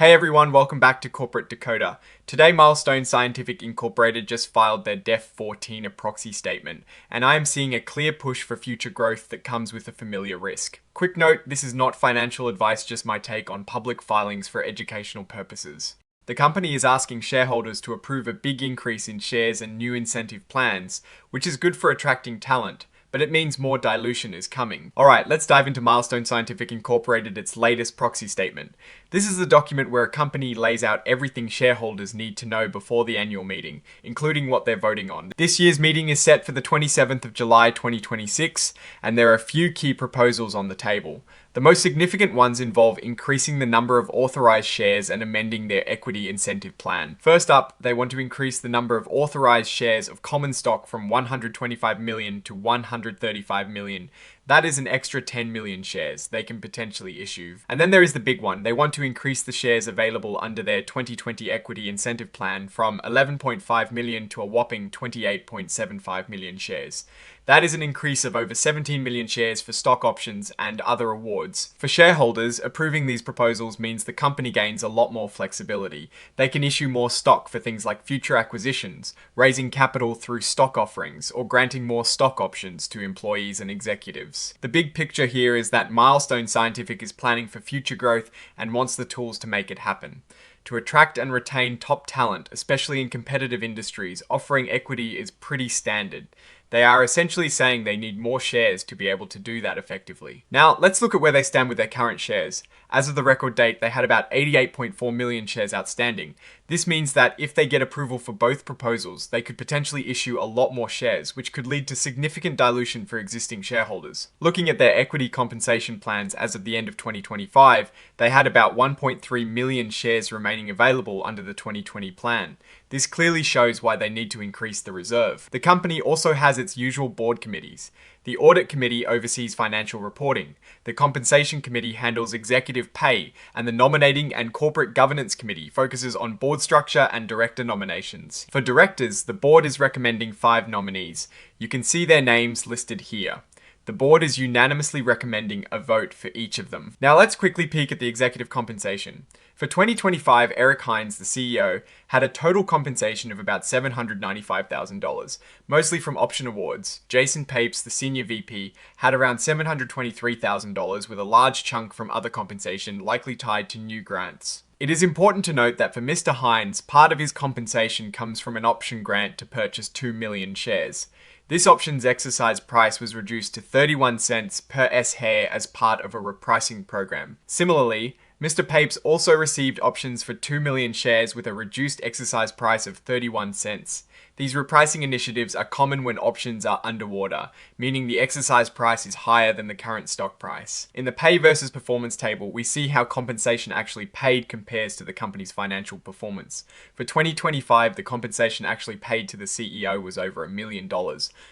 Hey everyone, welcome back to Corporate Decoder. Today, Milestone Scientific Incorporated just filed their Def 14 proxy statement, and I am seeing a clear push for future growth that comes with a familiar risk. Quick note, this is not financial advice, just my take on public filings for educational purposes. The company is asking shareholders to approve a big increase in shares and new incentive plans, which is good for attracting talent, but it means more dilution is coming. Alright, let's dive into Milestone Scientific Incorporated, its latest proxy statement. This is the document where a company lays out everything shareholders need to know before the annual meeting, including what they're voting on. This year's meeting is set for the 27th of July 2026, and there are a few key proposals on the table. The most significant ones involve increasing the number of authorized shares and amending their equity incentive plan. First up, they want to increase the number of authorized shares of common stock from 125 million to 135 million. That is an extra 10 million shares they can potentially issue. And then there is the big one. They want to increase the shares available under their 2020 equity incentive plan from 11.5 million to a whopping 28.75 million shares. That is an increase of over 17 million shares for stock options and other awards. For shareholders, approving these proposals means the company gains a lot more flexibility. They can issue more stock for things like future acquisitions, raising capital through stock offerings, or granting more stock options to employees and executives. The big picture here is that Milestone Scientific is planning for future growth and wants the tools to make it happen. To attract and retain top talent, especially in competitive industries, offering equity is pretty standard. They are essentially saying they need more shares to be able to do that effectively. Now, let's look at where they stand with their current shares. As of the record date, they had about 88.4 million shares outstanding. This means that if they get approval for both proposals, they could potentially issue a lot more shares, which could lead to significant dilution for existing shareholders. Looking at their equity compensation plans as of the end of 2025, they had about 1.3 million shares remaining available under the 2020 plan. This clearly shows why they need to increase the reserve. The company also has its usual board committees. The Audit Committee oversees financial reporting, the Compensation Committee handles executive pay, and the Nominating and Corporate Governance Committee focuses on board structure and director nominations. For directors, the board is recommending 5 nominees. You can see their names listed here. The board is unanimously recommending a vote for each of them. Now let's quickly peek at the executive compensation. For 2025, Eric Hines, the CEO, had a total compensation of about $795,000, mostly from option awards. Jason Papes, the senior VP, had around $723,000 with a large chunk from other compensation likely tied to new grants. It is important to note that for Mr. Hines, part of his compensation comes from an option grant to purchase 2 million shares. This option's exercise price was reduced to 31 cents per share as part of a repricing program. Similarly, Mr. Papes also received options for 2 million shares with a reduced exercise price of 31 cents. These repricing initiatives are common when options are underwater, meaning the exercise price is higher than the current stock price. In the pay versus performance table, we see how compensation actually paid compares to the company's financial performance. For 2025, the compensation actually paid to the CEO was over $1 million,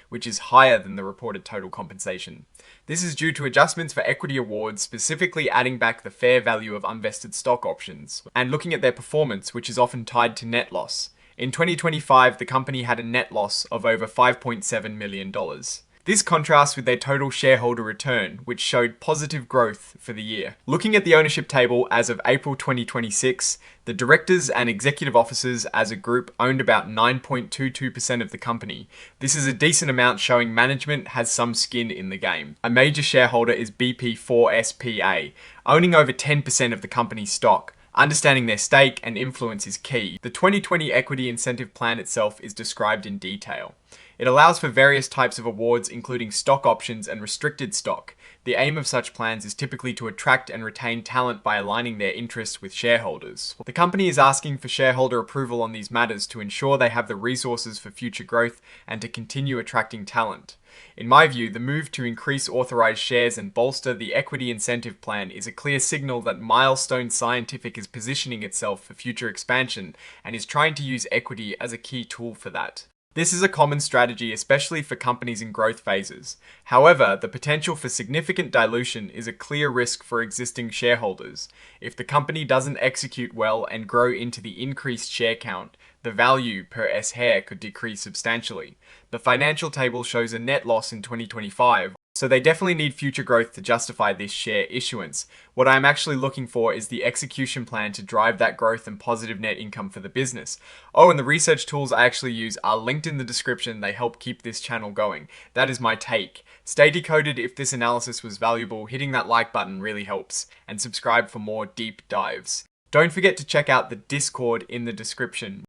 which is higher than the reported total compensation. This is due to adjustments for equity awards, specifically adding back the fair value of unvested stock options, and looking at their performance, which is often tied to net loss. In 2025, the company had a net loss of over $5.7 million. This contrasts with their total shareholder return, which showed positive growth for the year. Looking at the ownership table as of April 2026, the directors and executive officers as a group owned about 9.22% of the company. This is a decent amount, showing management has some skin in the game. A major shareholder is BP4SPA, owning over 10% of the company's stock. Understanding their stake and influence is key. The 2020 equity incentive plan itself is described in detail. It allows for various types of awards, including stock options and restricted stock. The aim of such plans is typically to attract and retain talent by aligning their interests with shareholders. The company is asking for shareholder approval on these matters to ensure they have the resources for future growth and to continue attracting talent. In my view, the move to increase authorized shares and bolster the equity incentive plan is a clear signal that Milestone Scientific is positioning itself for future expansion and is trying to use equity as a key tool for that. This is a common strategy, especially for companies in growth phases. However, the potential for significant dilution is a clear risk for existing shareholders. If the company doesn't execute well and grow into the increased share count, the value per share could decrease substantially. The financial table shows a net loss in 2025, So they definitely need future growth to justify this share issuance. What I'm actually looking for is the execution plan to drive that growth and positive net income for the business. Oh, and the research tools I actually use are linked in the description. They help keep this channel going. That is my take. Stay decoded if this analysis was valuable. Hitting that like button really helps. And subscribe for more deep dives. Don't forget to check out the Discord in the description.